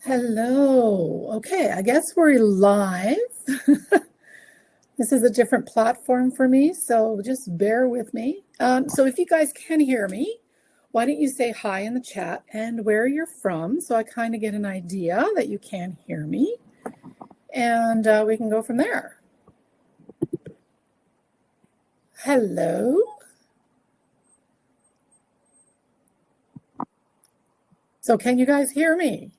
Hello. Okay, I guess we're live. This is a different platform for me, so just bear with me. So if you guys can hear me, why don't you say hi in the chat and where you're from so I kind of get an idea that you can hear me, and we can go from there. Hello. So can you guys hear me?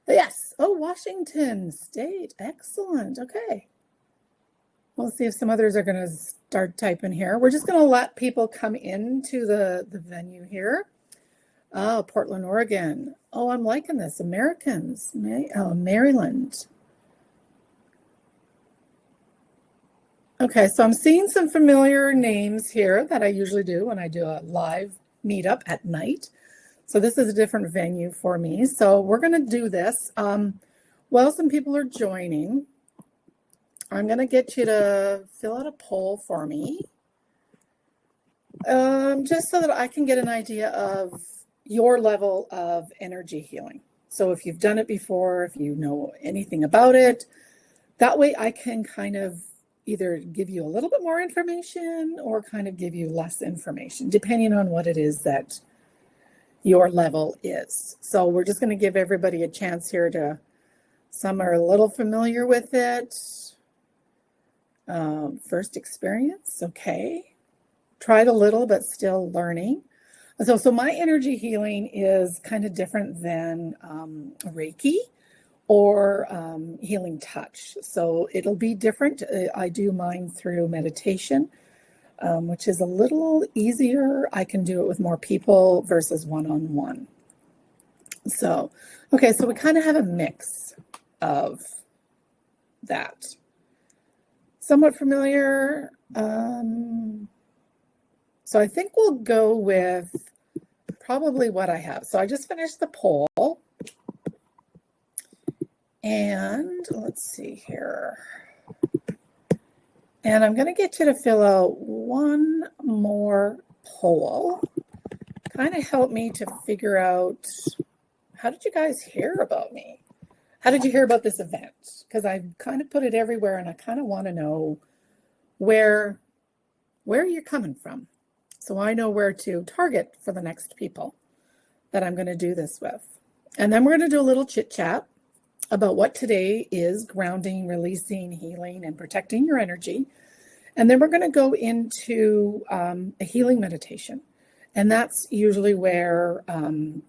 Yes. Oh, Washington State. Excellent. Okay. We'll see if some others are going to start typing here. We're just going to let people come into the venue here. Oh, Portland, Oregon. Oh, I'm liking this. Americans. Maryland. Okay, so I'm seeing some familiar names here that I usually do when I do a live meetup at night. So this is a different venue for me. So we're going to do this. While some people are joining, I'm going to get you to fill out a poll for me, just so that I can get an idea of your level of energy healing. So if you've done it before, if you know anything about it, that way I can kind of either give you a little bit more information or kind of give you less information, depending on what it is that your level is. So we're just going to give everybody a chance here to, some are a little familiar with it. First experience, okay. Tried a little, but still learning. So my energy healing is kind of different than Reiki or healing touch. So it'll be different. I do mine through meditation, which is a little easier. I can do it with more people versus one-on-one. So, okay, so we kind of have a mix of that. Somewhat familiar. So I think we'll go with probably what I have. So I just finished the poll. And let's see here. And I'm going to get you to fill out one more poll. Kind of help me to figure out, how did you guys hear about me? How did you hear about this event? Because I kind of put it everywhere and I kind of want to know where you're coming from. So I know where to target for the next people that I'm going to do this with. And then we're going to do a little chit chat about what today is: grounding, releasing, healing, and protecting your energy. And then we're going to go into a healing meditation. And that's usually where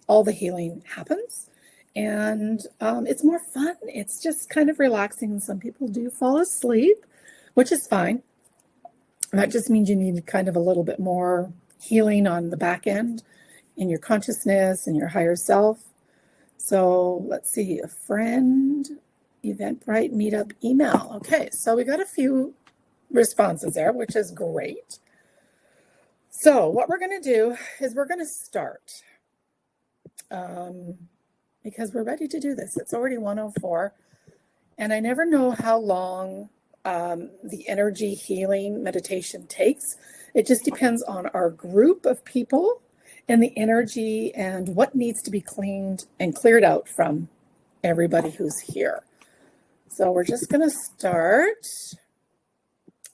all the healing happens. And it's more fun. It's just kind of relaxing. Some people do fall asleep, which is fine. That just means you need kind of a little bit more healing on the back end in your consciousness and your higher self. So let's see, a friend, Eventbrite, meetup, email. Okay, so we got a few responses there, which is great. So what we're going to do is we're going to start because we're ready to do this. It's already 1:04, and I never know how long the energy healing meditation takes. It just depends on our group of people and the energy and what needs to be cleaned and cleared out from everybody who's here. So we're just going to start,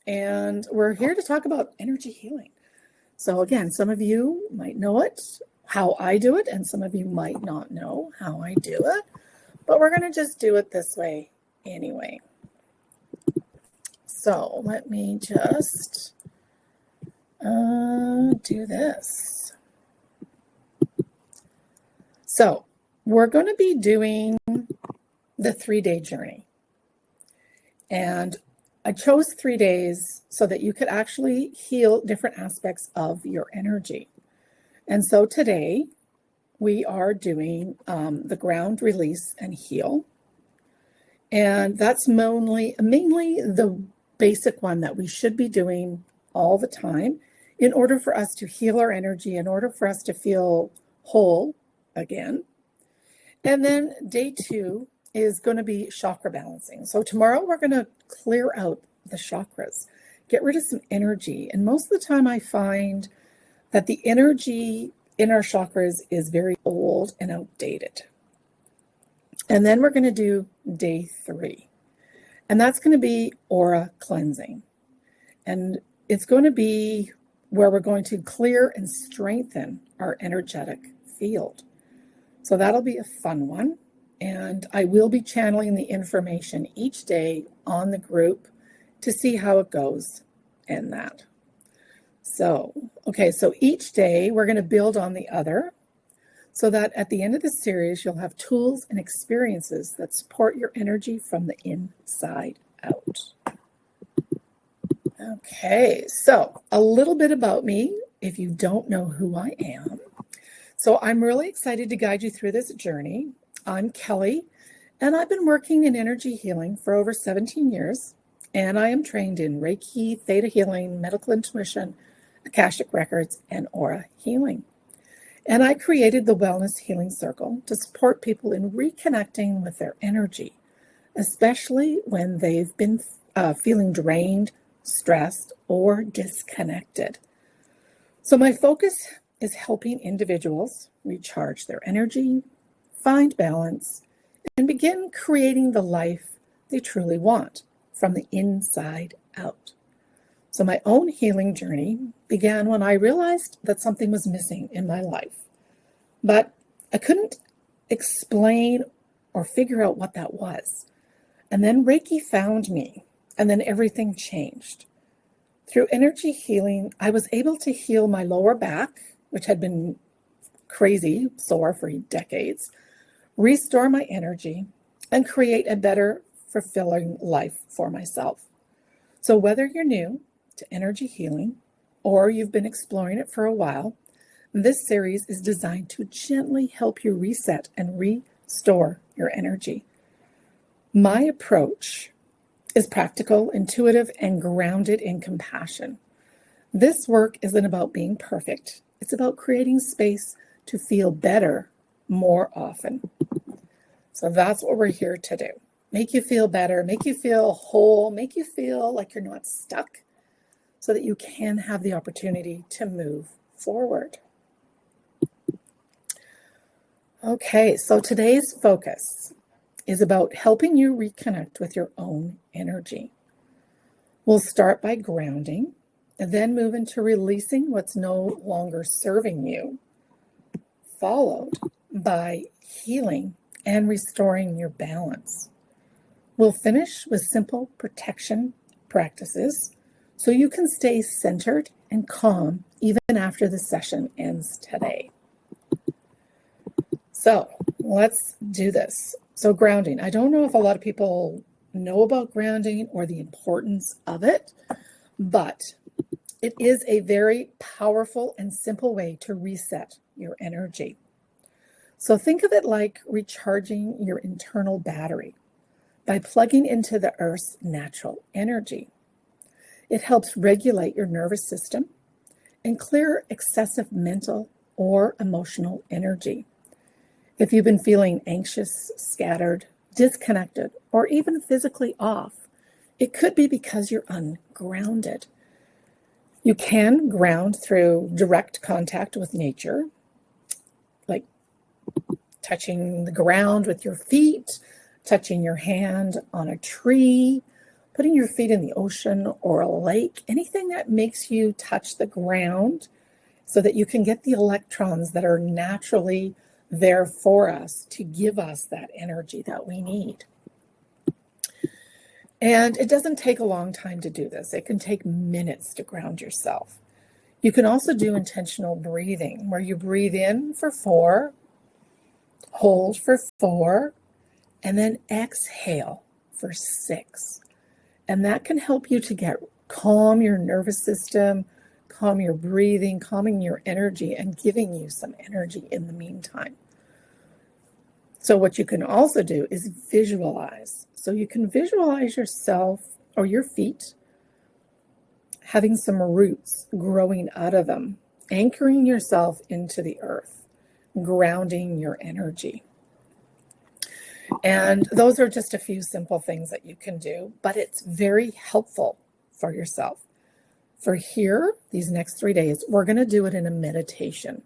and we're here to talk about energy healing. So again, some of you might know it, how I do it, and some of you might not know how I do it, but we're going to just do it this way anyway. So let me just do this. So we're going to be doing the 3-day journey. And I chose 3 days so that you could actually heal different aspects of your energy. And so today we are doing the ground, release, and heal. And that's mainly the basic one that we should be doing all the time in order for us to heal our energy, in order for us to feel whole again. And then day 2 is going to be chakra balancing. So tomorrow we're going to clear out the chakras, get rid of some energy. And most of the time I find that the energy in our chakras is very old and outdated. And then we're going to do day 3. And that's going to be aura cleansing. And it's going to be where we're going to clear and strengthen our energetic field. So that'll be a fun one. And I will be channeling the information each day on the group to see how it goes and that. So, okay, so each day we're going to build on the other so that at the end of the series, you'll have tools and experiences that support your energy from the inside out. Okay, so a little bit about me if you don't know who I am. So I'm really excited to guide you through this journey. I'm Kelly, and I've been working in energy healing for over 17 years, and I am trained in Reiki, Theta healing, medical intuition, Akashic records, and aura healing. And I created the Wellness Healing Circle to support people in reconnecting with their energy, especially when they've been feeling drained, stressed, or disconnected. So my focus is helping individuals recharge their energy, find balance, and begin creating the life they truly want from the inside out. So my own healing journey began when I realized that something was missing in my life, but I couldn't explain or figure out what that was. And then Reiki found me, and then everything changed. Through energy healing, I was able to heal my lower back, which had been crazy sore for decades, restore my energy, and create a better, fulfilling life for myself. So whether you're new to energy healing or you've been exploring it for a while, this series is designed to gently help you reset and restore your energy. My approach is practical, intuitive, and grounded in compassion. This work isn't about being perfect. It's about creating space to feel better more often. So that's what we're here to do. Make you feel better, make you feel whole, make you feel like you're not stuck so that you can have the opportunity to move forward. Okay, so today's focus is about helping you reconnect with your own energy. We'll start by grounding and then move into releasing what's no longer serving you, followed by healing and restoring your balance. We'll finish with simple protection practices so you can stay centered and calm even after the session ends today. So let's do this. So grounding. I don't know if a lot of people know about grounding or the importance of it, but it is a very powerful and simple way to reset your energy. So think of it like recharging your internal battery by plugging into the Earth's natural energy. It helps regulate your nervous system and clear excessive mental or emotional energy. If you've been feeling anxious, scattered, disconnected, or even physically off, it could be because you're ungrounded. You can ground through direct contact with nature, like touching the ground with your feet, touching your hand on a tree, putting your feet in the ocean or a lake, anything that makes you touch the ground so that you can get the electrons that are naturally there for us to give us that energy that we need. And it doesn't take a long time to do this. It can take minutes to ground yourself. You can also do intentional breathing, where you breathe in for 4, hold for 4, and then exhale for 6. And that can help you to calm your nervous system, calm your breathing, calming your energy, and giving you some energy in the meantime. So what you can also do is visualize. So you can visualize yourself or your feet having some roots growing out of them, anchoring yourself into the earth, grounding your energy. And those are just a few simple things that you can do, but it's very helpful for yourself. For here, these next 3 days, we're going to do it in a meditation,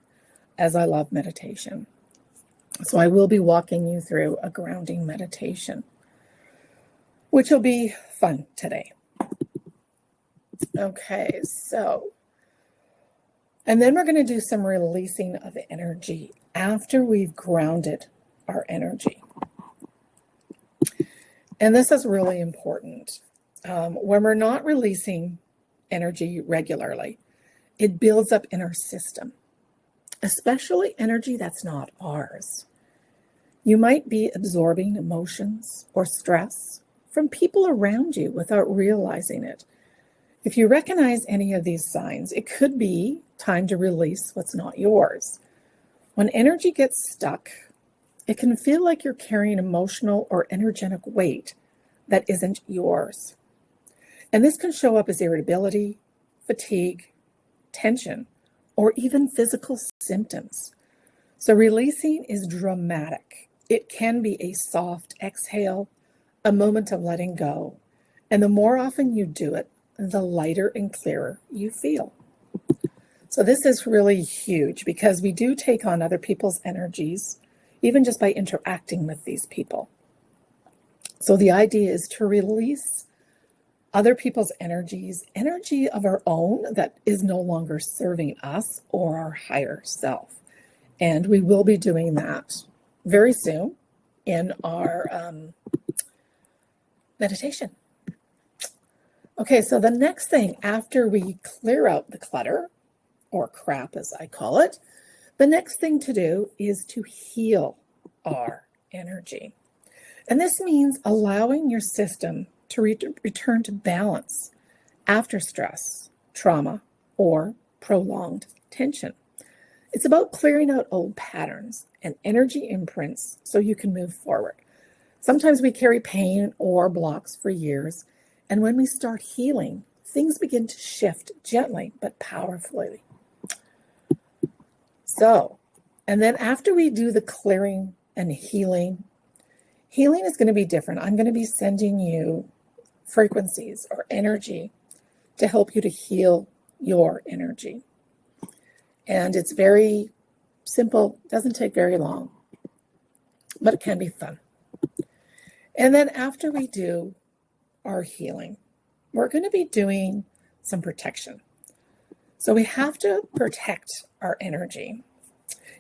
as I love meditation. So I will be walking you through a grounding meditation, which will be fun today. Okay, so, and then we're going to do some releasing of energy after we've grounded our energy. And this is really important. When we're not releasing energy regularly, it builds up in our system, especially energy that's not ours. You might be absorbing emotions or stress from people around you without realizing it. If you recognize any of these signs, it could be time to release what's not yours. When energy gets stuck, it can feel like you're carrying emotional or energetic weight that isn't yours. And this can show up as irritability, fatigue, tension, or even physical symptoms. So releasing is dramatic. It can be a soft exhale, a moment of letting go. And the more often you do it, the lighter and clearer you feel. So this is really huge because we do take on other people's energies, even just by interacting with these people. So the idea is to release other people's energies, energy of our own that is no longer serving us or our higher self. And we will be doing that very soon in our meditation. Okay, so the next thing after we clear out the clutter, or crap as I call it, the next thing to do is to heal our energy. And this means allowing your system to return to balance after stress, trauma, or prolonged tension. It's about clearing out old patterns and energy imprints so you can move forward. Sometimes we carry pain or blocks for years, and when we start healing, things begin to shift gently but powerfully. So, and then after we do the clearing and healing is going to be different. I'm going to be sending you frequencies or energy to help you to heal your energy. And it's very simple, doesn't take very long, but it can be fun. And then after we do our healing, we're going to be doing some protection. So we have to protect our energy.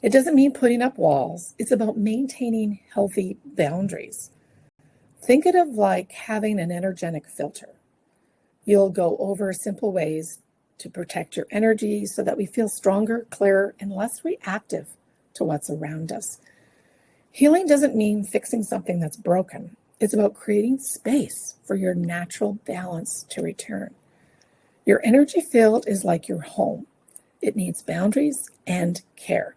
It doesn't mean putting up walls. It's about maintaining healthy boundaries. Think of it like having an energetic filter. You'll go over simple ways to protect your energy so that we feel stronger, clearer, and less reactive to what's around us. Healing doesn't mean fixing something that's broken. It's about creating space for your natural balance to return. Your energy field is like your home. It needs boundaries and care.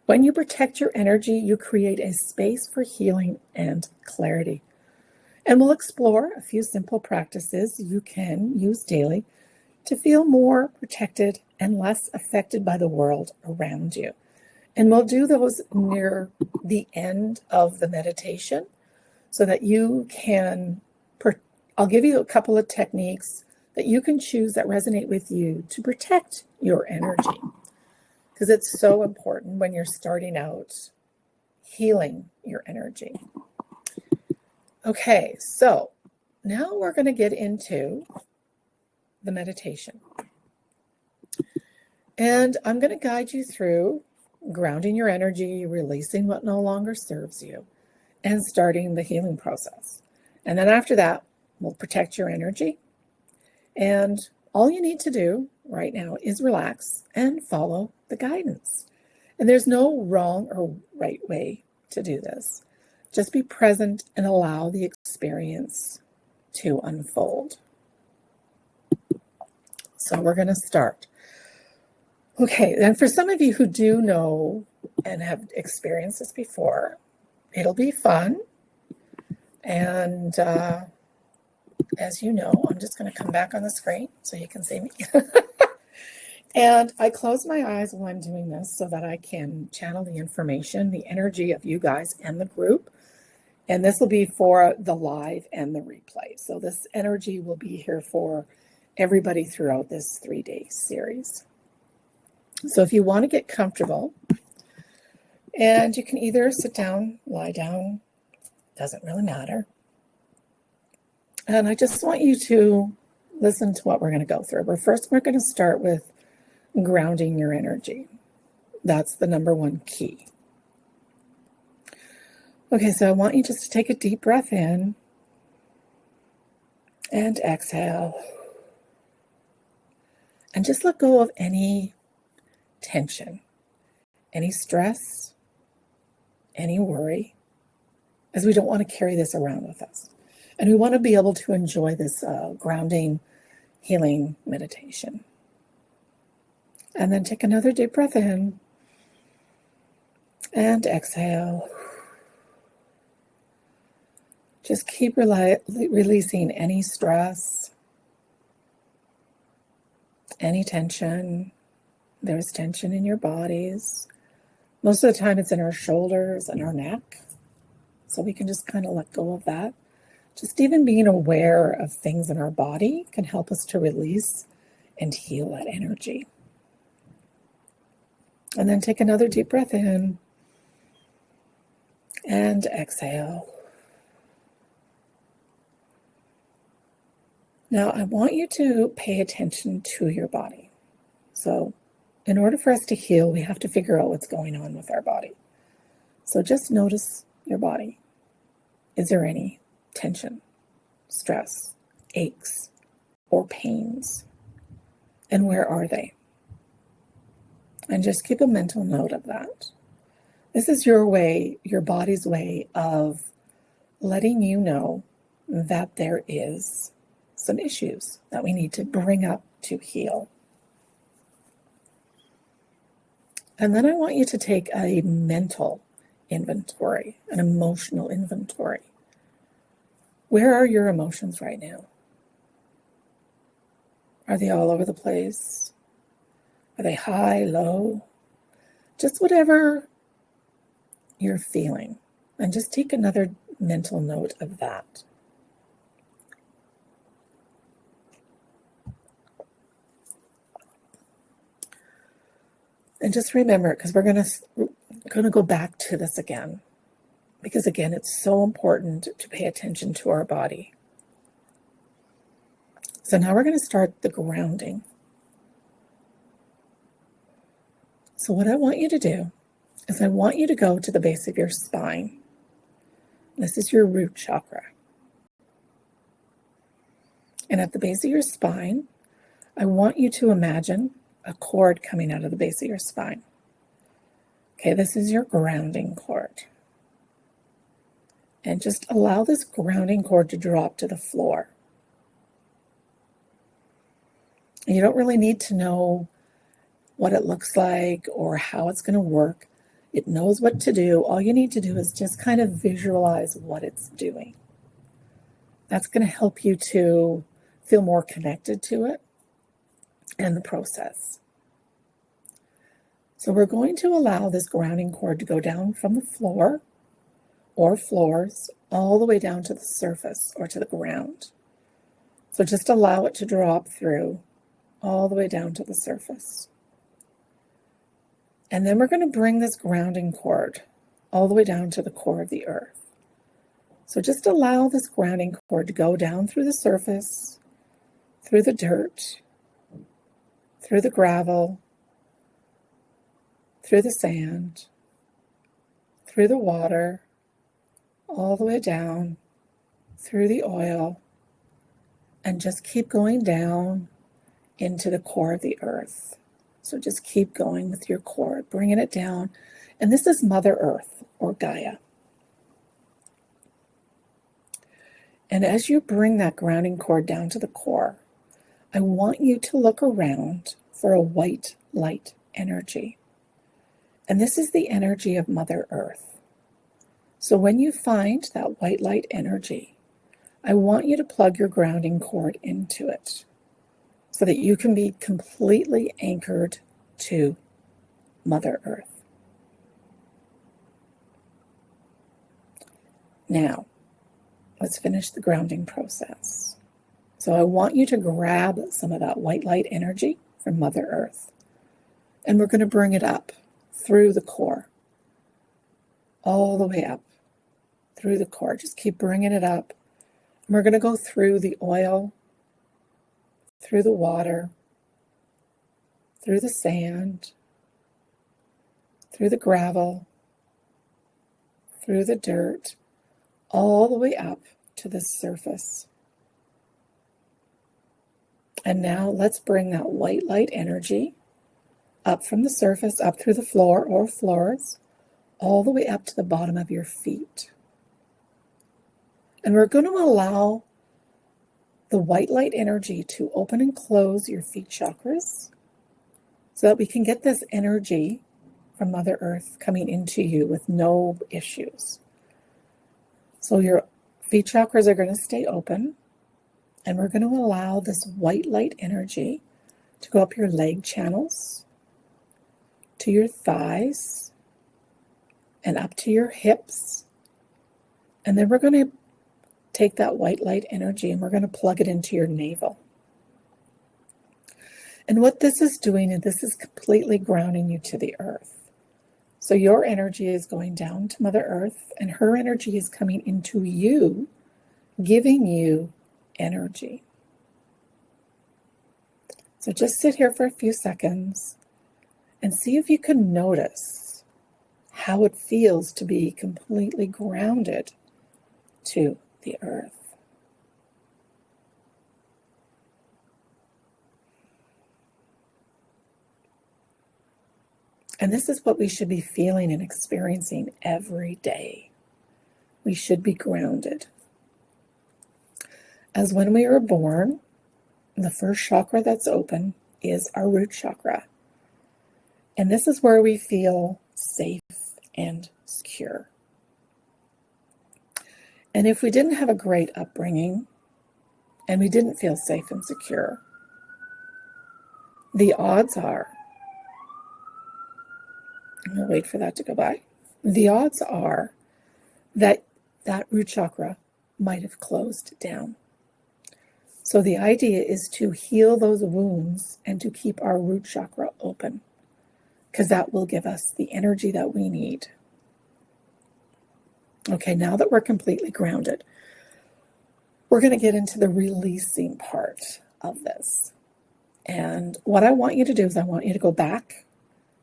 When you protect your energy, you create a space for healing and clarity. And we'll explore a few simple practices you can use daily to feel more protected and less affected by the world around you. And we'll do those near the end of the meditation so that you can, I'll give you a couple of techniques that you can choose that resonate with you to protect your energy. Because it's so important when you're starting out healing your energy. Okay, so now we're going to get into the meditation. And I'm going to guide you through grounding your energy, releasing what no longer serves you, and starting the healing process. And then after that, we'll protect your energy. And all you need to do right now is relax and follow the guidance. And there's no wrong or right way to do this. Just be present and allow the experience to unfold. So we're going to start. Okay, and for some of you who do know and have experienced this before, it'll be fun. And as you know, I'm just going to come back on the screen so you can see me. And I close my eyes while I'm doing this so that I can channel the information, the energy of you guys and the group. And this will be for the live and the replay. So this energy will be here for everybody throughout this 3-day series. So if you want to get comfortable And you can either sit down, lie down, doesn't really matter. And I just want you to listen to what we're going to go through. But first, we're going to start with grounding your energy. That's the number one key. Okay, so I want you just to take a deep breath in and exhale. And just let go of any tension, any stress, any worry, as we don't want to carry this around with us. And we want to be able to enjoy this grounding, healing meditation. And then take another deep breath in and exhale. Just keep releasing any stress, any tension. There's tension in your bodies. Most of the time it's in our shoulders and our neck. So we can just kind of let go of that. Just even being aware of things in our body can help us to release and heal that energy. And then take another deep breath in and exhale. Now, I want you to pay attention to your body. So in order for us to heal, we have to figure out what's going on with our body. So just notice your body. Is there any tension, stress, aches, or pains? And where are they? And just keep a mental note of that. This is your way, your body's way of letting you know that there is some issues that we need to bring up to heal. And then I want you to take a mental inventory, an emotional inventory. Where are your emotions right now? Are they all over the place? Are they high, low? Just whatever you're feeling. And just take another mental note of that. And just remember, because we're going to go back to this again. Because again, it's so important to pay attention to our body. So now we're going to start the grounding. So what I want you to do is I want you to go to the base of your spine. This is your root chakra. And at the base of your spine, I want you to imagine a cord coming out of the base of your spine. Okay, this is your grounding cord. And just allow this grounding cord to drop to the floor. And you don't really need to know what it looks like or how it's going to work. It knows what to do. All you need to do is just kind of visualize what it's doing. That's going to help you to feel more connected to it and the process. So we're going to allow this grounding cord to go down from the floor or floors all the way down to the surface or to the ground. So just allow it to drop through all the way down to the surface. And then we're going to bring this grounding cord all the way down to the core of the earth. So just allow this grounding cord to go down through the surface, through the dirt, through the gravel, through the sand, through the water, all the way down, through the oil, and just keep going down into the core of the earth. So just keep going with your cord, bringing it down. And this is Mother Earth or Gaia. And as you bring that grounding cord down to the core, I want you to look around for a white light energy. And this is the energy of Mother Earth. So when you find that white light energy, I want you to plug your grounding cord into it so that you can be completely anchored to Mother Earth. Now, let's finish the grounding process. So I want you to grab some of that white light energy from Mother Earth, and we're going to bring it up through the core, all the way up through the core. Just keep bringing it up. And we're going to go through the oil, through the water, through the sand, through the gravel, through the dirt, all the way up to the surface. And now let's bring that white light energy up from the surface, up through the floor or floors, all the way up to the bottom of your feet. And we're going to allow the white light energy to open and close your feet chakras so that we can get this energy from Mother Earth coming into you with no issues. So your feet chakras are going to stay open, and we're going to allow this white light energy to go up your leg channels, to your thighs, and up to your hips. And then we're going to take that white light energy and we're going to plug it into your navel. And what this is doing is this is completely grounding you to the earth. So your energy is going down to Mother Earth, and her energy is coming into you, giving you energy. So just sit here for a few seconds and see if you can notice how it feels to be completely grounded to the earth. And this is what we should be feeling and experiencing every day. We should be grounded. As when we are born, the first chakra that's open is our root chakra. And this is where we feel safe and secure. And if we didn't have a great upbringing and we didn't feel safe and secure, the odds are, I'm going to wait for that to go by. The odds are that that root chakra might have closed down. So the idea is to heal those wounds and to keep our root chakra open, because that will give us the energy that we need. Okay, now that we're completely grounded, we're going to get into the releasing part of this. And what I want you to do is I want you to go back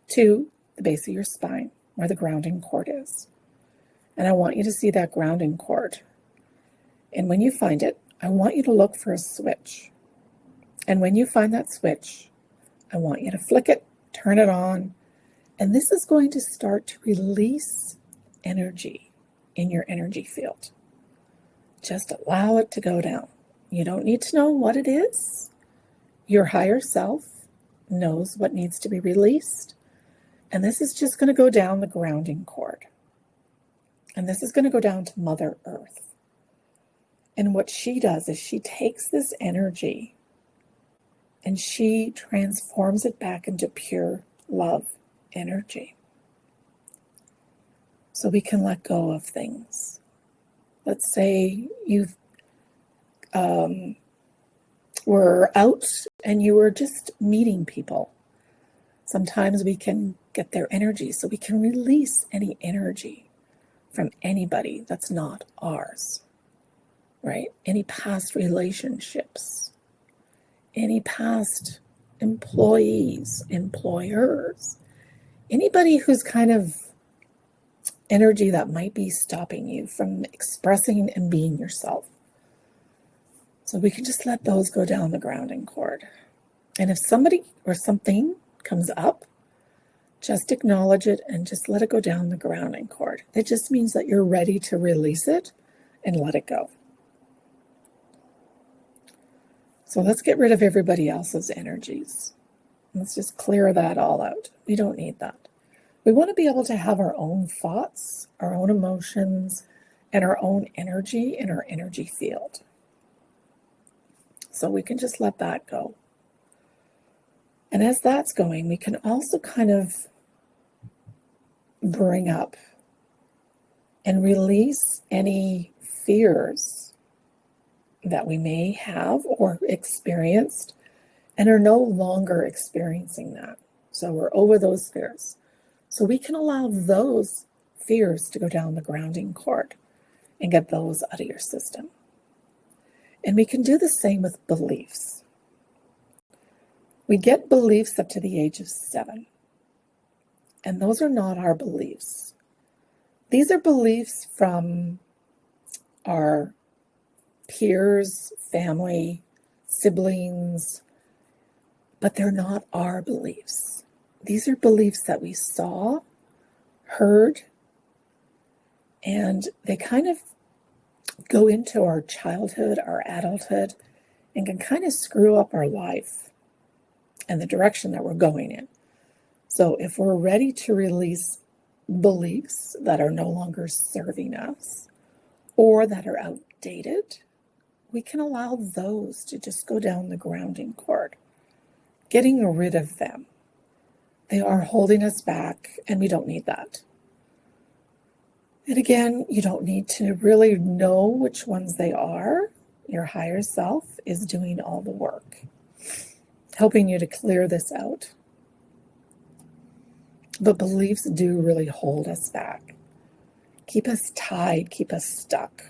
to the base of your spine where the grounding cord is. And I want you to see that grounding cord. And when you find it, I want you to look for a switch. And when you find that switch, I want you to flick it, turn it on, and this is going to start to release energy in your energy field. Just allow it to go down. You don't need to know what it is. Your higher self knows what needs to be released. And this is just going to go down the grounding cord. And this is going to go down to Mother Earth. And what she does is she takes this energy and she transforms it back into pure love energy. So we can let go of things. Let's say you were out and you were just meeting people. Sometimes we can get their energy, so we can release any energy from anybody that's not ours, right? Any past relationships, any past employees, employers, anybody who's kind of energy that might be stopping you from expressing and being yourself. So we can just let those go down the grounding cord. And if somebody or something comes up, just acknowledge it and just let it go down the grounding cord. It just means that you're ready to release it and let it go. So let's get rid of everybody else's energies. Let's just clear that all out. We don't need that. We want to be able to have our own thoughts, our own emotions, and our own energy in our energy field. So we can just let that go. And as that's going, we can also kind of bring up and release any fears that we may have or experienced and are no longer experiencing that. So we're over those fears. So we can allow those fears to go down the grounding cord and get those out of your system. And we can do the same with beliefs. We get beliefs up to the age of 7. And those are not our beliefs. These are beliefs from our peers, family, siblings, but they're not our beliefs. These are beliefs that we saw, heard, and they kind of go into our childhood, our adulthood, and can kind of screw up our life and the direction that we're going in. So if we're ready to release beliefs that are no longer serving us or that are outdated, we can allow those to just go down the grounding cord, getting rid of them. They are holding us back, and we don't need that. And again, you don't need to really know which ones they are. Your higher self is doing all the work, helping you to clear this out. But beliefs do really hold us back, keep us tied, keep us stuck.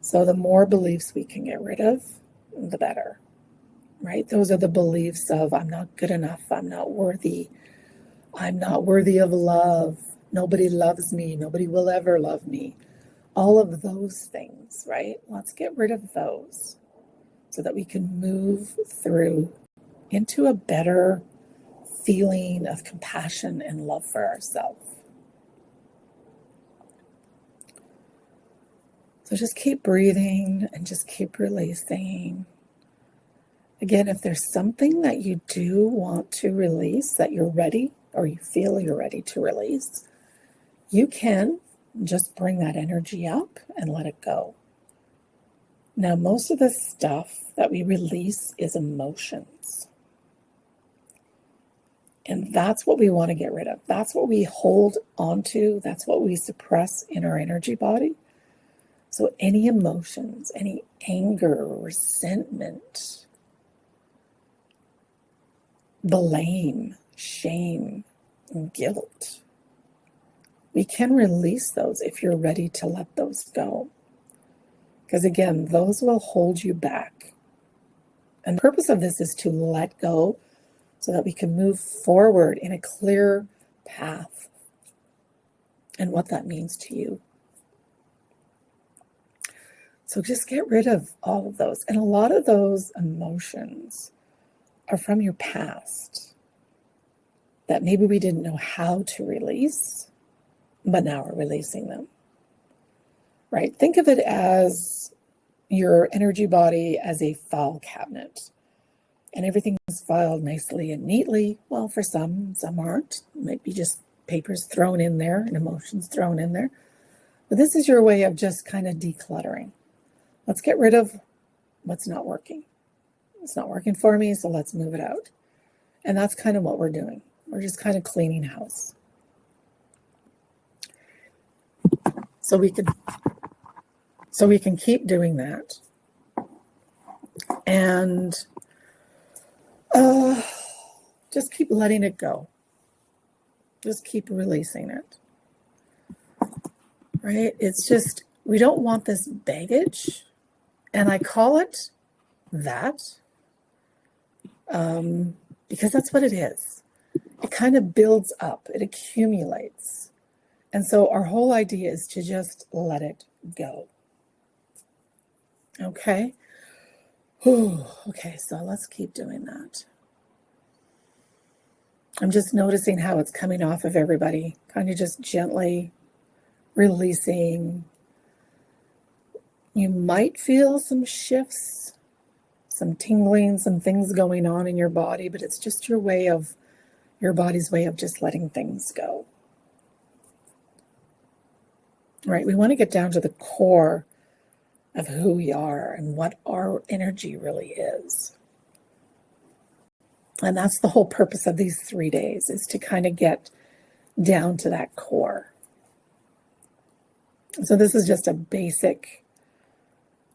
So the more beliefs we can get rid of, the better, right? Those are the beliefs of I'm not good enough, I'm not worthy of love, nobody loves me, nobody will ever love me. All of those things, right? Let's get rid of those so that we can move through into a better feeling of compassion and love for ourselves. So just keep breathing and just keep releasing. Again, if there's something that you do want to release, that you're ready or you feel you're ready to release, you can just bring that energy up and let it go. Now, most of the stuff that we release is emotions. And that's what we want to get rid of. That's what we hold onto. That's what we suppress in our energy body. So any emotions, any anger, resentment, blame, shame, and guilt, we can release those if you're ready to let those go. Because again, those will hold you back. And the purpose of this is to let go so that we can move forward in a clear path and what that means to you. So just get rid of all of those. And a lot of those emotions are from your past that maybe we didn't know how to release, but now we're releasing them, right? Think of it as your energy body as a file cabinet. And everything is filed nicely and neatly. Well, for some aren't. It might be just papers thrown in there and emotions thrown in there. But this is your way of just kind of decluttering. Let's get rid of what's not working. It's not working for me, so let's move it out. And that's kind of what we're doing. We're just kind of cleaning house. So we can keep doing that. And just keep letting it go. Just keep releasing it. Right? It's just, we don't want this baggage. And I call it that because that's what it is. It kind of builds up. It accumulates. And so our whole idea is to just let it go. Okay? Whew. Okay, so let's keep doing that. I'm just noticing how it's coming off of everybody, kind of just gently releasing. You might feel some shifts, some tingling, some things going on in your body, but it's just your body's way of just letting things go. Right? We want to get down to the core of who we are and what our energy really is. And that's the whole purpose of these 3 days, is to kind of get down to that core. So this is just a basic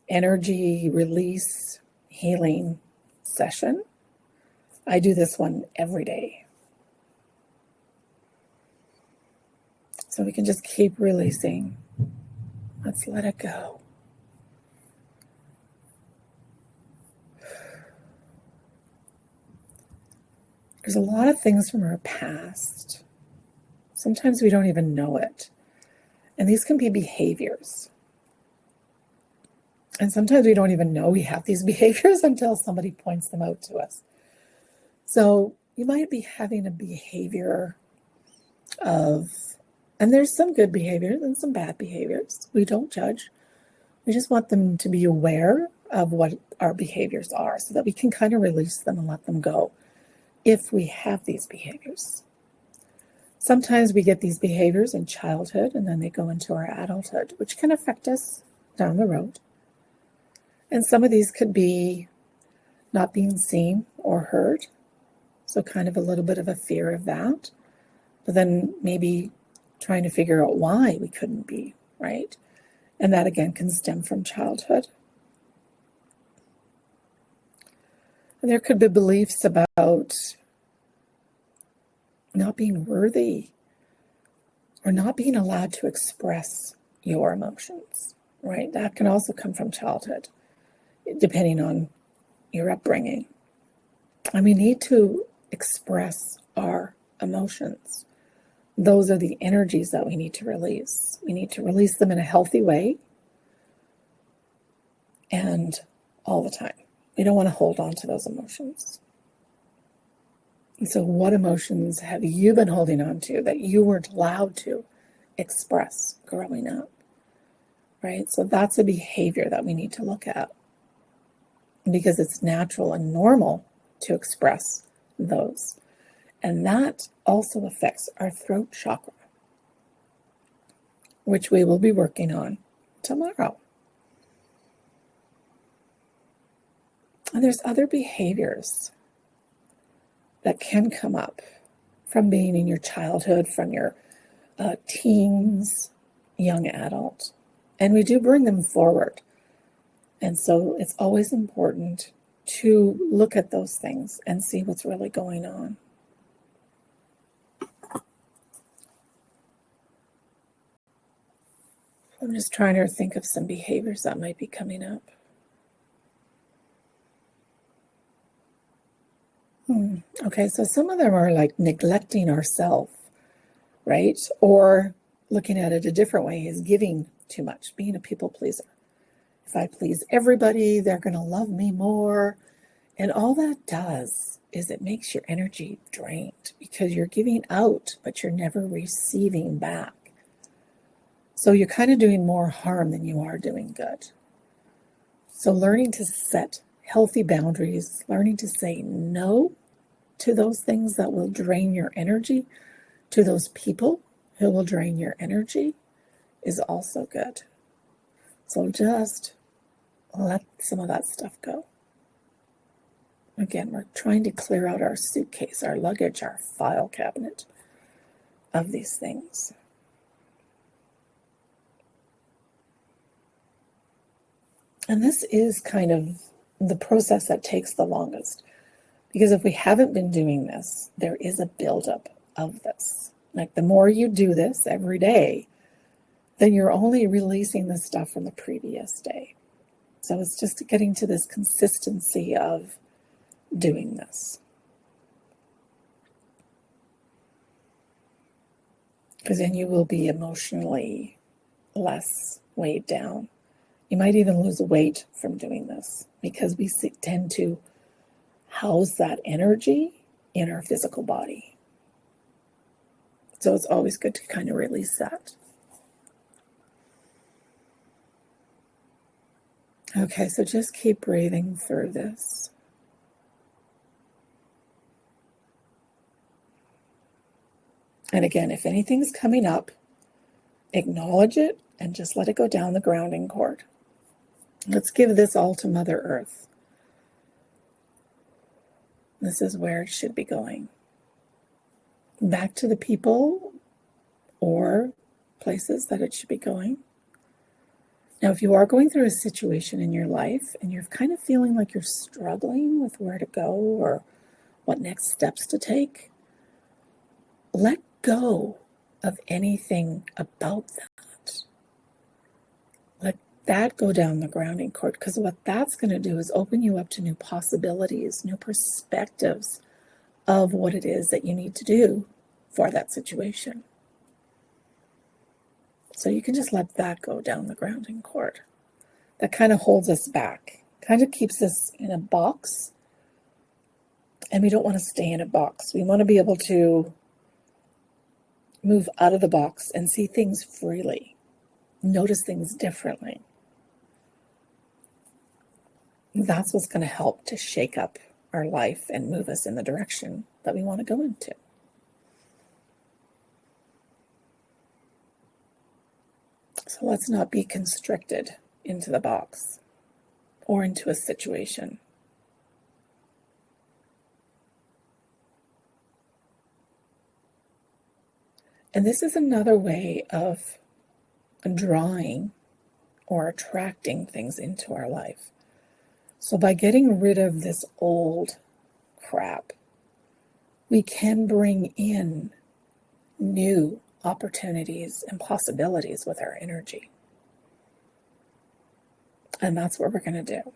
energy release healing session. I do this one every day. So we can just keep releasing. Let's let it go. There's a lot of things from our past. Sometimes we don't even know it. And these can be behaviors. And sometimes we don't even know we have these behaviors until somebody points them out to us. So you might be having a behavior of, and there's some good behaviors and some bad behaviors. We don't judge. We just want them to be aware of what our behaviors are so that we can kind of release them and let them go if we have these behaviors. Sometimes we get these behaviors in childhood and then they go into our adulthood, which can affect us down the road. And some of these could be not being seen or heard. So kind of a little bit of a fear of that. But then maybe trying to figure out why we couldn't be, right? And that again can stem from childhood. And there could be beliefs about not being worthy or not being allowed to express your emotions, right? That can also come from childhood, depending on your upbringing. And we need to express our emotions. Those are the energies that we need to release. We need to release them in a healthy way and all the time. We don't want to hold on to those emotions. And so what emotions have you been holding on to that you weren't allowed to express growing up, right? So that's a behavior that we need to look at because it's natural and normal to express those. And that also affects our throat chakra, which we will be working on tomorrow. And there's other behaviors that can come up from being in your childhood, from your teens, young adult. And we do bring them forward. And so it's always important to look at those things and see what's really going on. I'm just trying to think of some behaviors that might be coming up. Okay, so some of them are like neglecting ourselves, right? Or looking at it a different way is giving too much, being a people pleaser. If I please everybody, they're going to love me more. And all that does is it makes your energy drained because you're giving out, but you're never receiving back. So you're kind of doing more harm than you are doing good. So learning to set healthy boundaries, learning to say no to those things that will drain your energy, to those people who will drain your energy is also good. So just let some of that stuff go. Again, we're trying to clear out our suitcase, our luggage, our file cabinet of these things. And this is kind of the process that takes the longest. Because if we haven't been doing this, there is a buildup of this. Like the more you do this every day, then you're only releasing the stuff from the previous day. So it's just getting to this consistency of doing this. Because then you will be emotionally less weighed down. You might even lose weight from doing this because we tend to house that energy in our physical body. So it's always good to kind of release that. Okay, so just keep breathing through this. And again, if anything's coming up, acknowledge it and just let it go down the grounding cord. Let's give this all to Mother Earth. This is where it should be going. Back to the people or places that it should be going. Now, if you are going through a situation in your life and you're kind of feeling like you're struggling with where to go or what next steps to take, let go of anything about that. Let that go down the grounding cord, because what that's going to do is open you up to new possibilities, new perspectives of what it is that you need to do for that situation. So you can just let that go down the grounding cord. That kind of holds us back, kind of keeps us in a box. And we don't want to stay in a box. We want to be able to move out of the box and see things freely, notice things differently. That's what's going to help to shake up our life and move us in the direction that we want to go into. So let's not be constricted into the box or into a situation. And this is another way of drawing or attracting things into our life. So by getting rid of this old crap, we can bring in new opportunities and possibilities with our energy. And that's what we're going to do.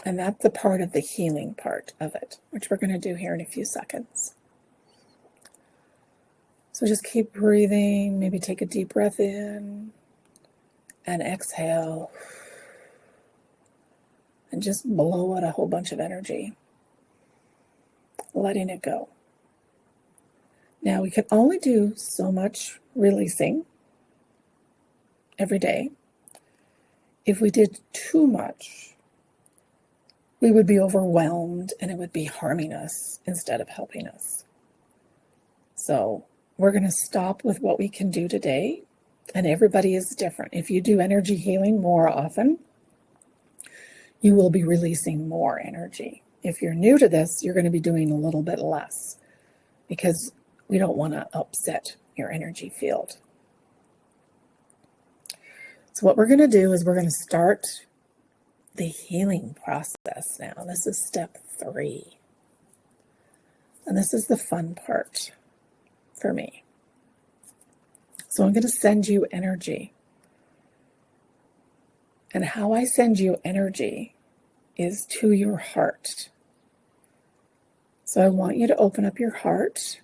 And that's the part of the healing part of it, which we're going to do here in a few seconds. So just keep breathing, maybe take a deep breath in and exhale. And just blow out a whole bunch of energy, letting it go. Now, we can only do so much releasing every day. If we did too much, we would be overwhelmed and it would be harming us instead of helping us. So we're going to stop with what we can do today, and everybody is different. If you do energy healing more often, you will be releasing more energy. If you're new to this, you're going to be doing a little bit less, because we don't want to upset your energy field. So what we're going to do is we're going to start the healing process now. This is step 3. And this is the fun part for me. So I'm going to send you energy. And how I send you energy is to your heart. So I want you to open up your heart,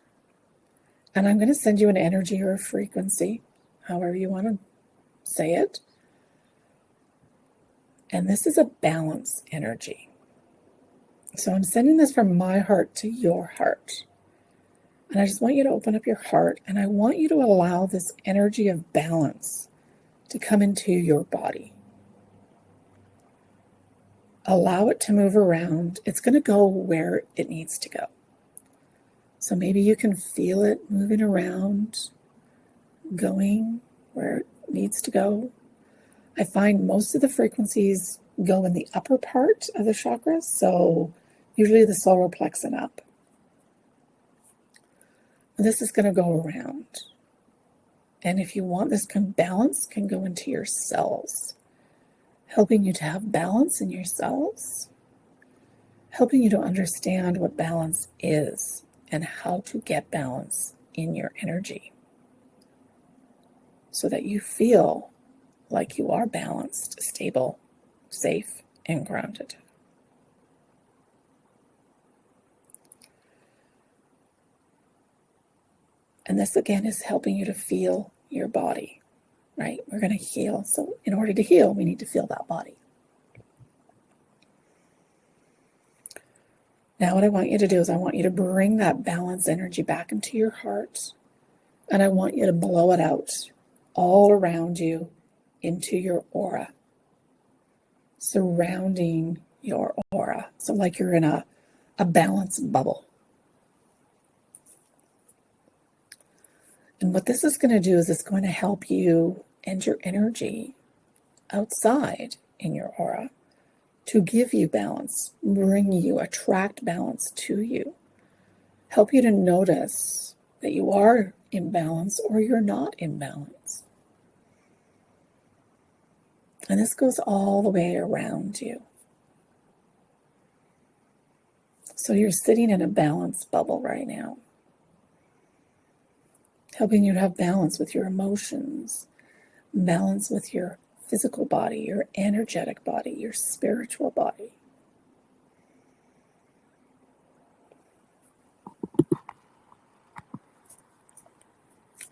and I'm going to send you an energy or a frequency, however you want to say it. And this is a balance energy. So I'm sending this from my heart to your heart. And I just want you to open up your heart, and I want you to allow this energy of balance to come into your body. Allow it to move around. It's going to go where it needs to go. So maybe you can feel it moving around, going where it needs to go. I find most of the frequencies go in the upper part of the chakras, so usually the solar plexus and up. This is going to go around. And if you want this balance, can go into your cells, helping you to have balance in your cells, helping you to understand what balance is and how to get balance in your energy so that you feel like you are balanced, stable, safe, and grounded. And this again is helping you to feel your body, right? We're going to heal. So in order to heal, we need to feel that body. Now what I want you to do is I want you to bring that balance energy back into your heart, and I want you to blow it out all around you into your aura, surrounding your aura. So like you're in a balance bubble. And what this is going to do is it's going to help you and your energy outside in your aura to give you balance, bring you, attract balance to you, help you to notice that you are in balance or you're not in balance. And this goes all the way around you. So you're sitting in a balance bubble right now, helping you to have balance with your emotions, balance with your physical body, your energetic body, your spiritual body.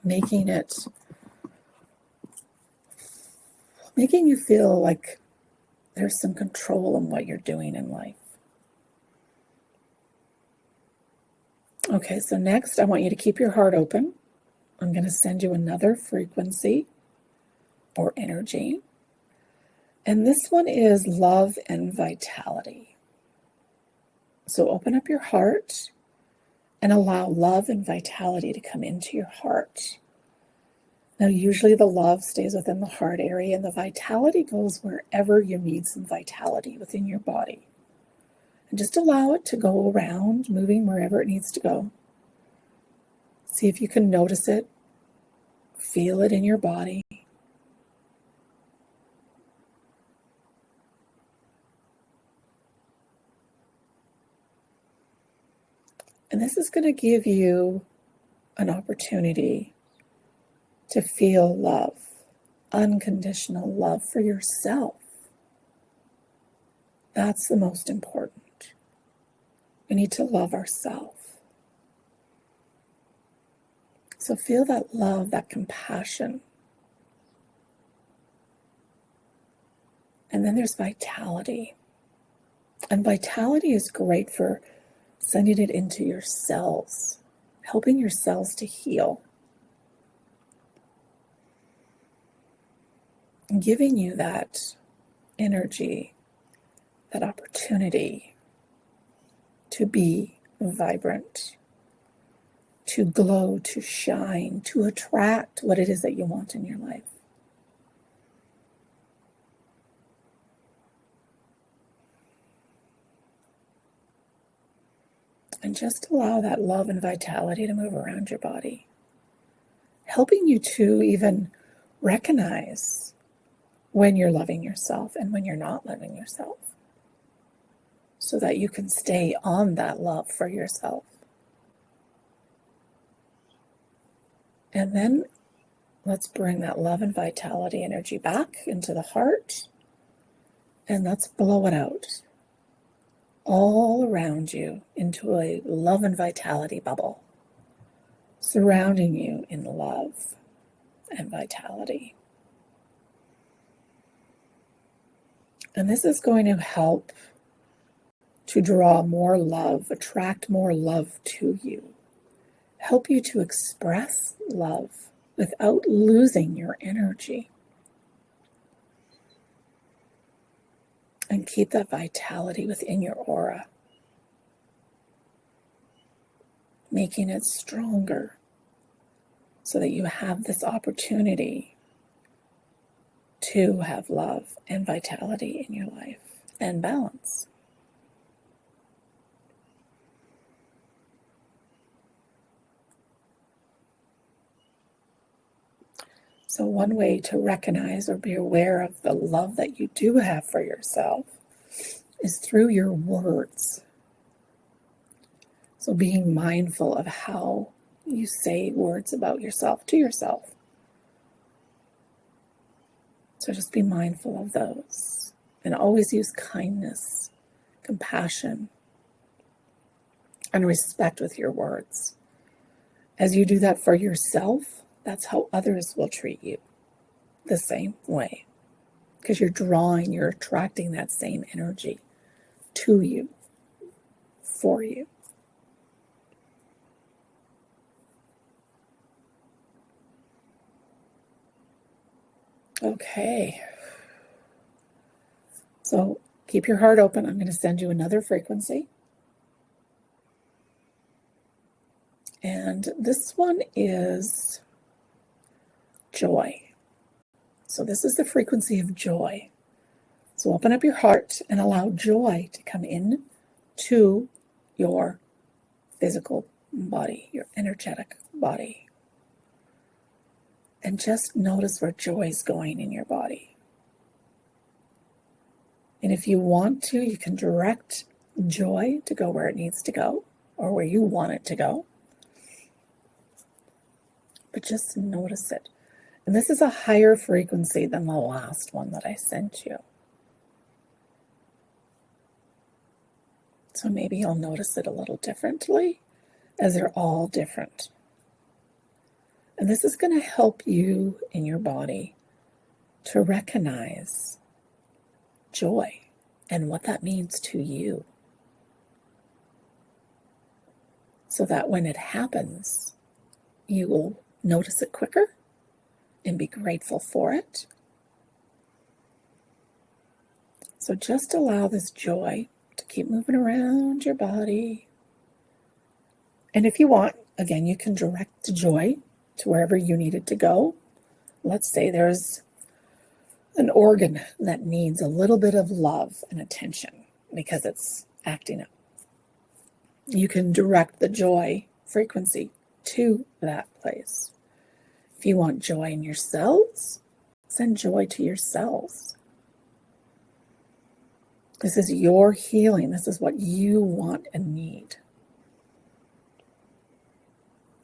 Making you feel like there's some control in what you're doing in life. Okay, so next I want you to keep your heart open. I'm going to send you another frequency or energy. And this one is love and vitality. So open up your heart and allow love and vitality to come into your heart. Now, usually the love stays within the heart area and the vitality goes wherever you need some vitality within your body. And just allow it to go around, moving wherever it needs to go. See if you can notice it, feel it in your body. And this is going to give you an opportunity to feel love, unconditional love for yourself. That's the most important. We need to love ourselves. So feel that love, that compassion. And then there's vitality. And vitality is great for sending it into your cells, helping your cells to heal. And giving you that energy, that opportunity to be vibrant, to glow, to shine, to attract what it is that you want in your life. And just allow that love and vitality to move around your body, helping you to even recognize when you're loving yourself and when you're not loving yourself, so that you can stay on that love for yourself. And then let's bring that love and vitality energy back into the heart, and let's blow it out all around you into a love and vitality bubble, surrounding you in love and vitality. And this is going to help to draw more love, attract more love to you, help you to express love without losing your energy. And keep that vitality within your aura, making it stronger so that you have this opportunity to have love and vitality in your life and balance. So one way to recognize or be aware of the love that you do have for yourself is through your words. So being mindful of how you say words about yourself to yourself. So just be mindful of those and always use kindness, compassion, and respect with your words. As you do that for yourself, that's how others will treat you the same way, because you're attracting that same energy to you, for you. Okay. So keep your heart open. I'm going to send you another frequency. And this one is joy. So this is the frequency of joy. So open up your heart and allow joy to come in to your physical body, your energetic body. And just notice where joy is going in your body. And if you want to, you can direct joy to go where it needs to go or where you want it to go. but just notice it. And this is a higher frequency than the last one that I sent you. So maybe you'll notice it a little differently, as they're all different. And this is going to help you in your body to recognize joy and what that means to you. So that when it happens, you will notice it quicker and be grateful for it. So just allow this joy to keep moving around your body. And if you want, again, you can direct the joy to wherever you need it to go. Let's say there's an organ that needs a little bit of love and attention because it's acting up. You can direct the joy frequency to that place. If you want joy in your cells, send joy to your cells. This is your healing. This is what you want and need.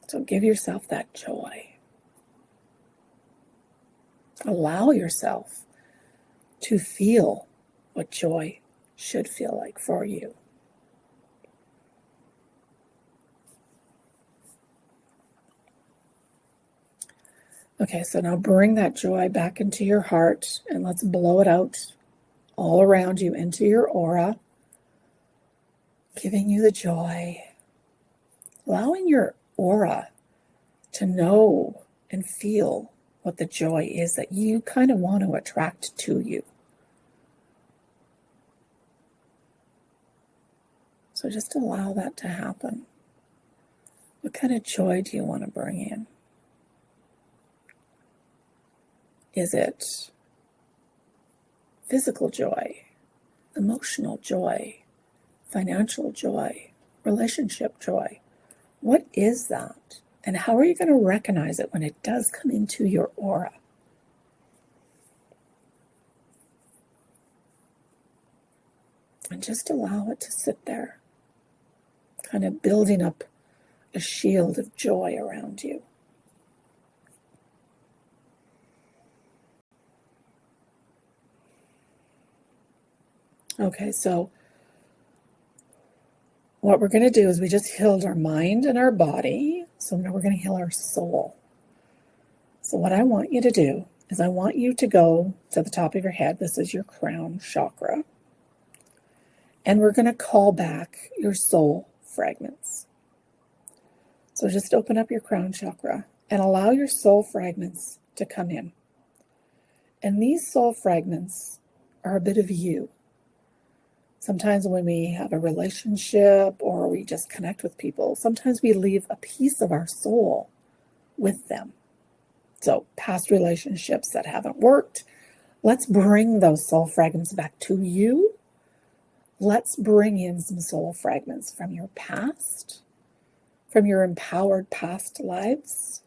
So give yourself that joy. Allow yourself to feel what joy should feel like for you. Okay, so now bring that joy back into your heart and let's blow it out all around you into your aura, giving you the joy, allowing your aura to know and feel what the joy is that you kind of want to attract to you. So just allow that to happen. What kind of joy do you want to bring in? Is it physical joy, emotional joy, financial joy, relationship joy? What is that? And how are you going to recognize it when it does come into your aura? And just allow it to sit there, kind of building up a shield of joy around you. Okay, so what we're going to do is we just healed our mind and our body. So now we're going to heal our soul. So what I want you to do is I want you to go to the top of your head. This is your crown chakra. And we're going to call back your soul fragments. So just open up your crown chakra and allow your soul fragments to come in. And these soul fragments are a bit of you. Sometimes when we have a relationship or we just connect with people, sometimes we leave a piece of our soul with them. So past relationships that haven't worked, let's bring those soul fragments back to you. Let's bring in some soul fragments from your past, from your empowered past lives,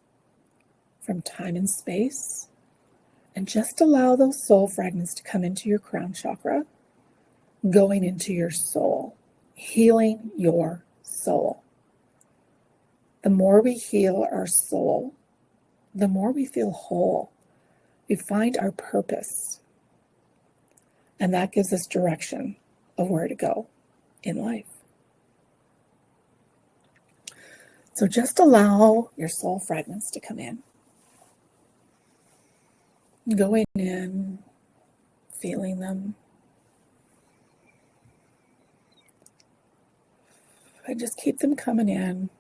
from time and space, and just allow those soul fragments to come into your crown chakra, going into your soul, healing your soul. The more we heal our soul, the more we feel whole. We find our purpose. And that gives us direction of where to go in life. So just allow your soul fragments to come in. Going in, feeling them. And just keep them coming in.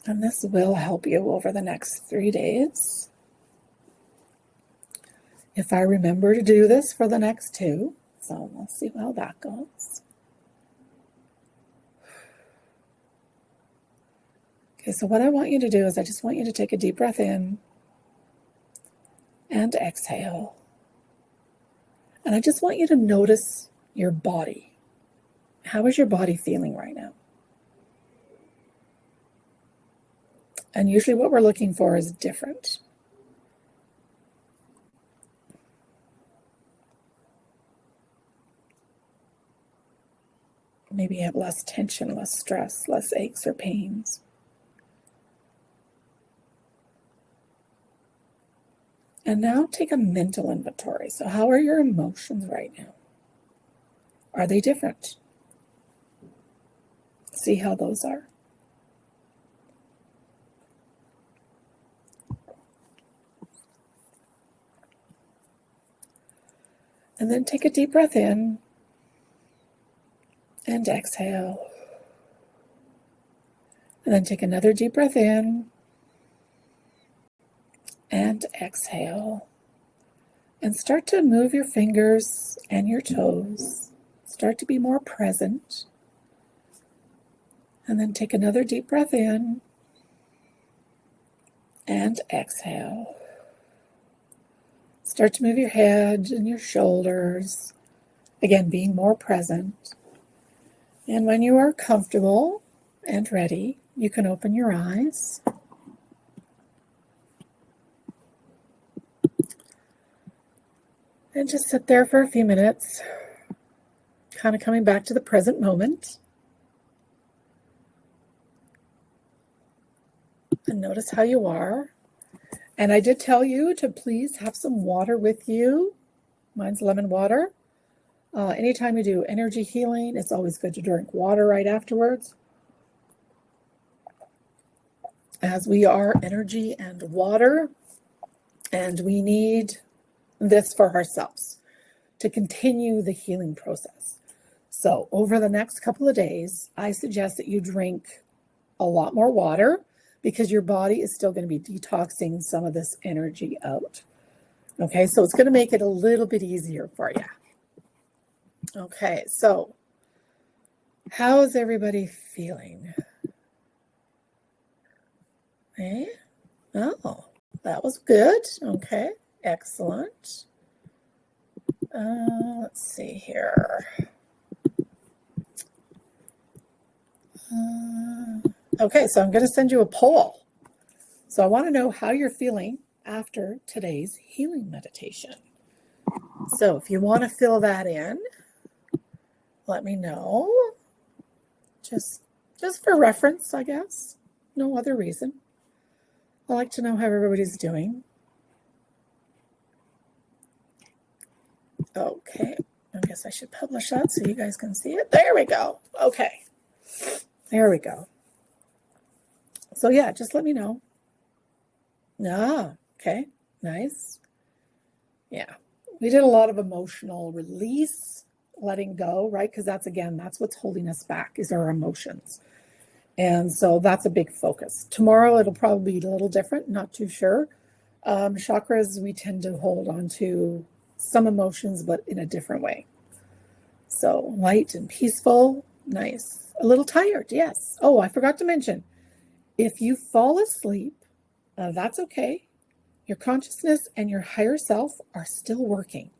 And this will help you over the next 3 days. If I remember to do this for the next 2, so we'll see how that goes. Okay, so what I want you to do is I just want you to take a deep breath in and exhale. And I just want you to notice your body. How is your body feeling right now? And usually what we're looking for is different. Maybe you have less tension, less stress, less aches or pains. And now take a mental inventory. So how are your emotions right now? Are they different? See how those are. And then take a deep breath in and exhale. And then take another deep breath in and exhale. And start to move your fingers and your toes. Start to be more present. And then take another deep breath in and exhale. Start to move your head and your shoulders. Again, being more present. And when you are comfortable and ready, you can open your eyes. And just sit there for a few minutes, kind of coming back to the present moment. And notice how you are. And I did tell you to please have some water with you. Mine's lemon water. Anytime you do energy healing, it's always good to drink water right afterwards, as we are energy and water, and we need this for ourselves to continue the healing process. So over the next couple of days, I suggest that you drink a lot more water, because your body is still going to be detoxing some of this energy out. Okay, so it's going to make it a little bit easier for you. Okay, so how's everybody feeling? Eh? Oh, that was good. Okay, excellent. Let's see here. Okay, so I'm going to send you a poll. So I want to know how you're feeling after today's healing meditation. So if you want to fill that in, let me know. Just for reference, I guess. No other reason. I like to know how everybody's doing. Okay, I guess I should publish that so you guys can see it. There we go. Okay, there we go. So yeah, just let me know. Ah, okay, nice. Yeah, we did a lot of emotional release, letting go, right? Because that's what's holding us back, is our emotions. And so that's a big focus. Tomorrow, it'll probably be a little different, not too sure. Chakras, we tend to hold on to some emotions, but in a different way. So light and peaceful, nice. A little tired, yes. Oh, I forgot to mention, if you fall asleep, that's okay. Your consciousness and your higher self are still working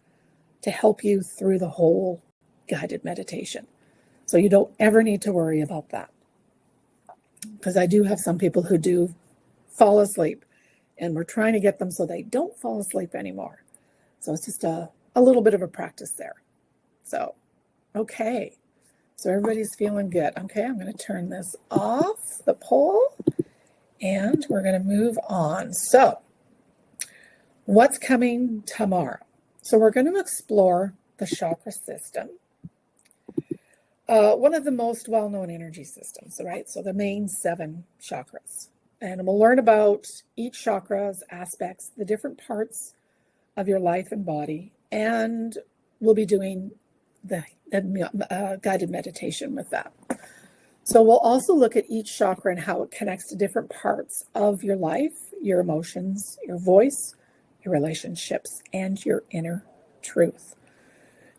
to help you through the whole guided meditation. So you don't ever need to worry about that. Because I do have some people who do fall asleep, and we're trying to get them so they don't fall asleep anymore. So it's just a little bit of a practice there. So, okay. So everybody's feeling good. Okay, I'm going to turn this off, the poll, and we're going to move on. So, what's coming tomorrow? So we're going to explore the chakra system. One of the most well-known energy systems, right? So the main 7 chakras. And we'll learn about each chakra's aspects, the different parts of your life and body, and we'll be doing the guided meditation with that. So we'll also look at each chakra and how it connects to different parts of your life, your emotions, your voice, your relationships, and your inner truth.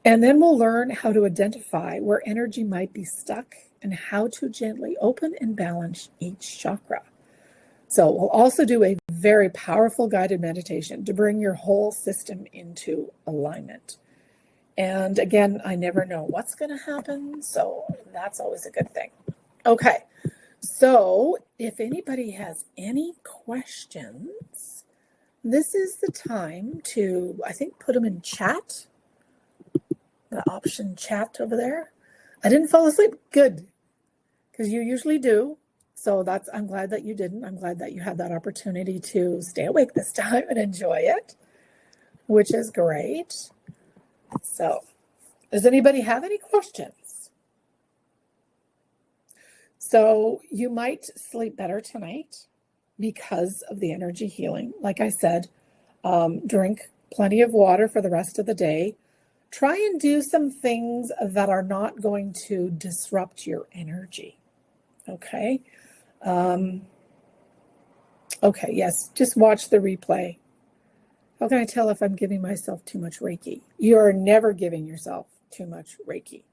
And then we'll learn how to identify where energy might be stuck and how to gently open and balance each chakra. So we'll also do a very powerful guided meditation to bring your whole system into alignment. And again, I never know what's going to happen, so that's always a good thing. Okay, so if anybody has any questions, this is the time to, I think, put them in chat. The option chat over there. I didn't fall asleep. Good. Because you usually do. So I'm glad that you didn't. I'm glad that you had that opportunity to stay awake this time and enjoy it, which is great. So, does anybody have any questions? So, you might sleep better tonight because of the energy healing. Like I said, drink plenty of water for the rest of the day. Try and do some things that are not going to disrupt your energy. Okay. Okay, yes, just watch the replay. How can I tell if I'm giving myself too much Reiki? You are never giving yourself too much Reiki.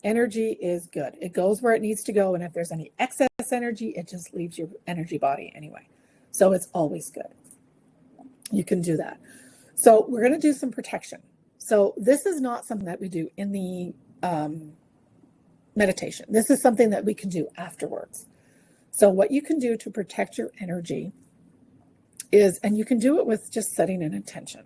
Energy is good. It goes where it needs to go, and if there's any excess energy, it just leaves your energy body anyway. So it's always good. You can do that. So we're going to do some protection. So this is not something that we do in the meditation. This is something that we can do afterwards. So what you can do to protect your energy is, and you can do it with just setting an intention.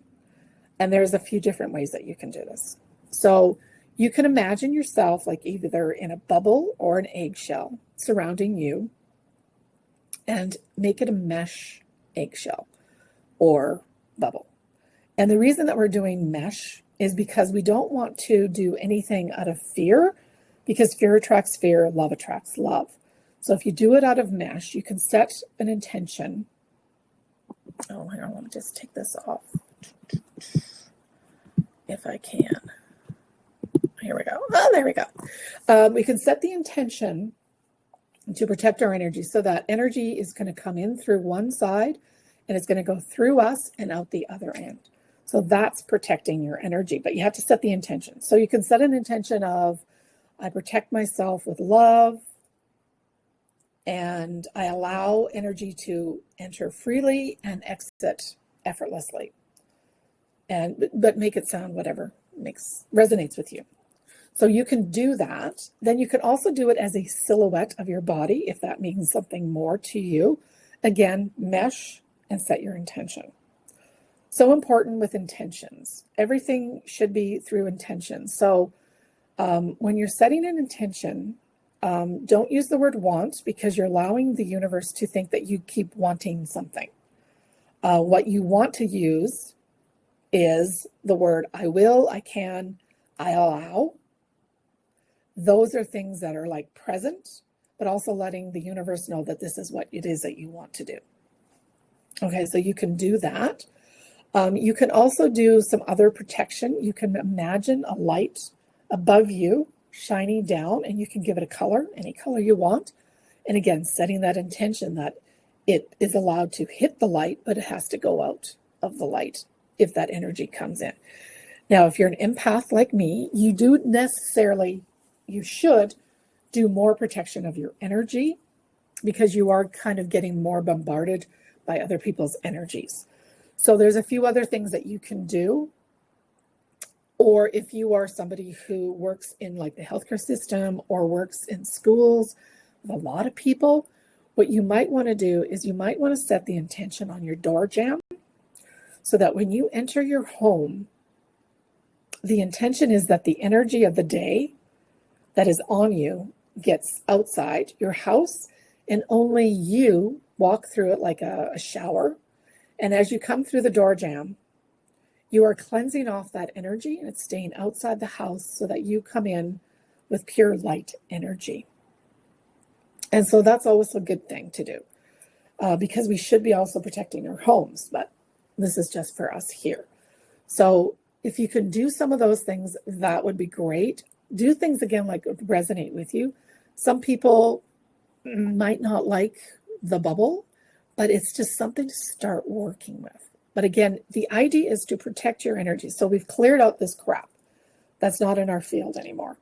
And there's a few different ways that you can do this. So you can imagine yourself like either in a bubble or an eggshell surrounding you, and make it a mesh eggshell or bubble. And the reason that we're doing mesh is because we don't want to do anything out of fear, because fear attracts fear, love attracts love. So if you do it out of mesh, you can set an intention. Oh, hang on, let me just take this off if I can. Here we go. Oh, there we go. We can set the intention to protect our energy, so that energy is going to come in through one side and it's going to go through us and out the other end. So that's protecting your energy, but you have to set the intention. So you can set an intention of, I protect myself with love, and I allow energy to enter freely and exit effortlessly. But make it sound whatever resonates with you. So you can do that. Then you can also do it as a silhouette of your body, if that means something more to you. Again, mesh and set your intention. So important with intentions. Everything should be through intention. So when you're setting an intention, don't use the word want, because you're allowing the universe to think that you keep wanting something. What you want to use is the word I will, I can, I allow. Those are things that are like present, but also letting the universe know that this is what it is that you want to do. Okay, so you can do that. You can also do some other protection. You can imagine a light above you shining down, and you can give it a color, any color you want. And again, setting that intention that it is allowed to hit the light, but it has to go out of the light if that energy comes in. Now, if you're an empath like me, you should do more protection of your energy, because you are kind of getting more bombarded by other people's energies. So there's a few other things that you can do. Or if you are somebody who works in like the healthcare system or works in schools with a lot of people, what you might want to do is you might want to set the intention on your door jamb, so that when you enter your home, the intention is that the energy of the day that is on you gets outside your house, and only you walk through it like a shower. And as you come through the door jamb, you are cleansing off that energy, and it's staying outside the house so that you come in with pure light energy. And so that's always a good thing to do, because we should be also protecting our homes, but this is just for us here. So if you could do some of those things, that would be great. Do things again like resonate with you. Some people might not like the bubble, but it's just something to start working with. But again, the idea is to protect your energy. So we've cleared out this crap that's not in our field anymore.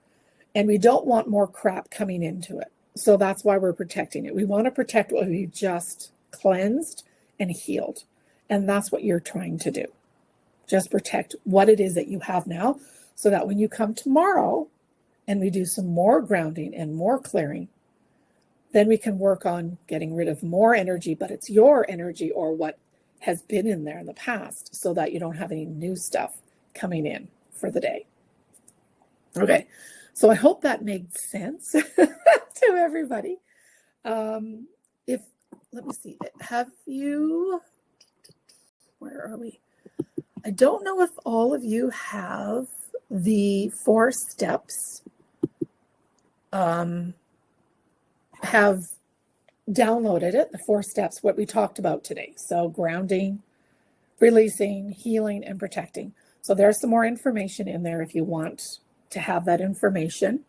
And we don't want more crap coming into it. So that's why we're protecting it. We want to protect what we just cleansed and healed. And that's what you're trying to do. Just protect what it is that you have now, so that when you come tomorrow and we do some more grounding and more clearing, then we can work on getting rid of more energy, but it's your energy or what has been in there in the past, so that you don't have any new stuff coming in for the day. Okay, So I hope that made sense to everybody. Let me see, where are we? I don't know if all of you have the 4 steps, have downloaded it, the 4 steps, what we talked about today. So grounding, releasing, healing, and protecting. So there's some more information in there if you want to have that information.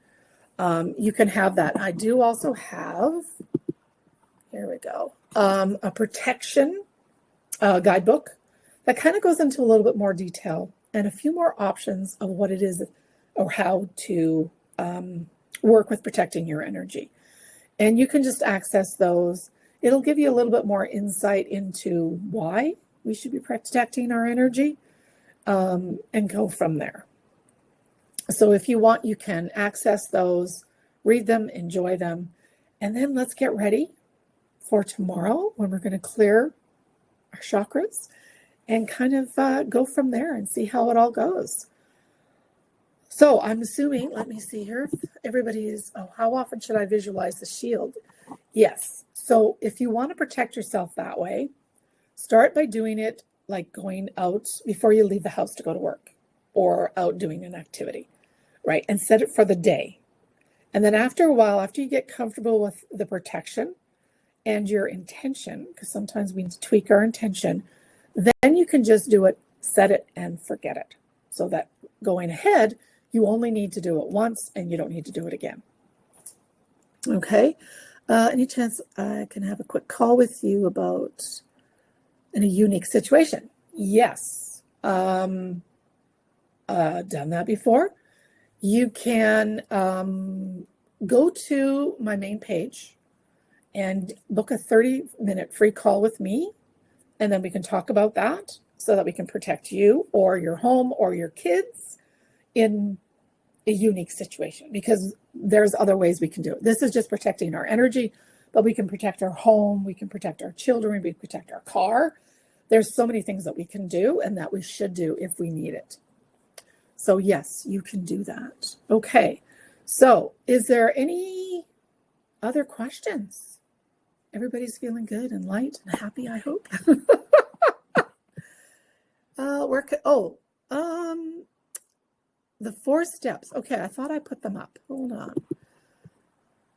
You can have that. I do also have, here we go, a protection guidebook that kind of goes into a little bit more detail and a few more options of what it is or how to work with protecting your energy. And you can just access those. It'll give you a little bit more insight into why we should be protecting our energy, and go from there. So if you want, you can access those, read them, enjoy them, and then let's get ready for tomorrow when we're going to clear our chakras and kind of go from there and see how it all goes. So I'm assuming, let me see here, everybody's, how often should I visualize the shield? Yes. So if you want to protect yourself that way, start by doing it like going out before you leave the house to go to work or out doing an activity, right? And set it for the day. And then after a while, after you get comfortable with the protection and your intention, because sometimes we need to tweak our intention, then you can just do it, set it, and forget it. So that going ahead, you only need to do it once and you don't need to do it again. Okay. Any chance I can have a quick call with you about in a unique situation? Yes. Done that before. You can go to my main page and book a 30-minute free call with me, and then we can talk about that so that we can protect you or your home or your kids in a unique situation, because there's other ways we can do it. This is just protecting our energy, but we can protect our home, we can protect our children, we can protect our car. There's so many things that we can do and that we should do if we need it. So yes, you can do that. Okay, so is there any other questions? Everybody's feeling good and light and happy, I hope. The 4 steps. Okay, I thought I put them up. Hold on.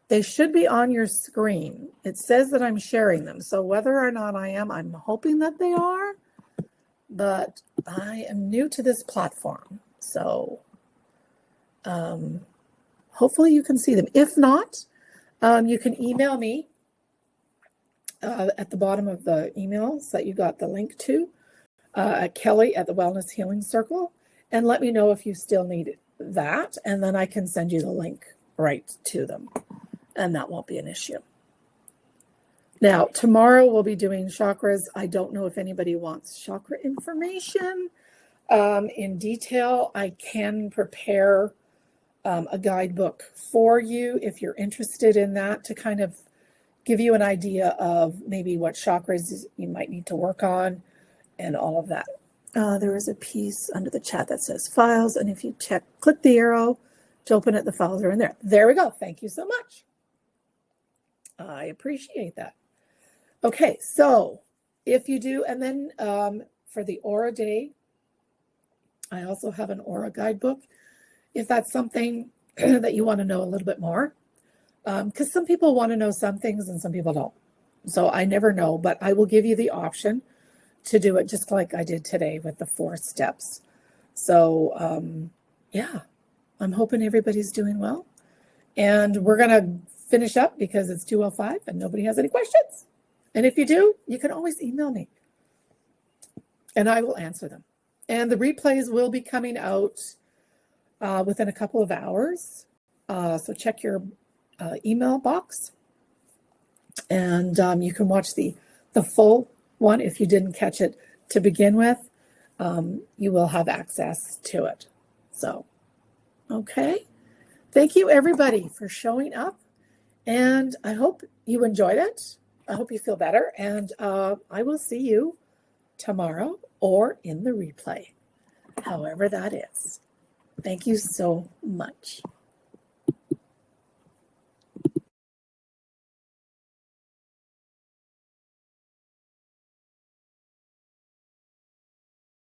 They should be on your screen. It says that I'm sharing them. So whether or not I am, I'm hoping that they are. But I am new to this platform. So hopefully you can see them. If not, you can email me at the bottom of the emails that you got the link to at Kelly at the Wellness Healing Circle, and let me know if you still need that, and then I can send you the link right to them, and that won't be an issue. Now, tomorrow we'll be doing chakras. I don't know if anybody wants chakra information in detail. I can prepare a guidebook for you if you're interested in that, to kind of give you an idea of maybe what chakras you might need to work on and all of that. There is a piece under the chat that says files, and if you click the arrow to open it, the files are in there. There we go. Thank you so much. I appreciate that. Okay, so if you do, and then for the Aura Day, I also have an Aura guidebook. If that's something that you want to know a little bit more, because some people want to know some things and some people don't. So I never know, but I will give you the option to do it just like I did today with the 4 steps. So yeah, I'm hoping everybody's doing well. And we're going to finish up because it's 2:05 and nobody has any questions. And if you do, you can always email me and I will answer them. And the replays will be coming out within a couple of hours. So check your email box, and you can watch the full one. If you didn't catch it to begin with, you will have access to it. So, okay. Thank you, everybody, for showing up. And I hope you enjoyed it. I hope you feel better. And I will see you tomorrow or in the replay, however that is. Thank you so much.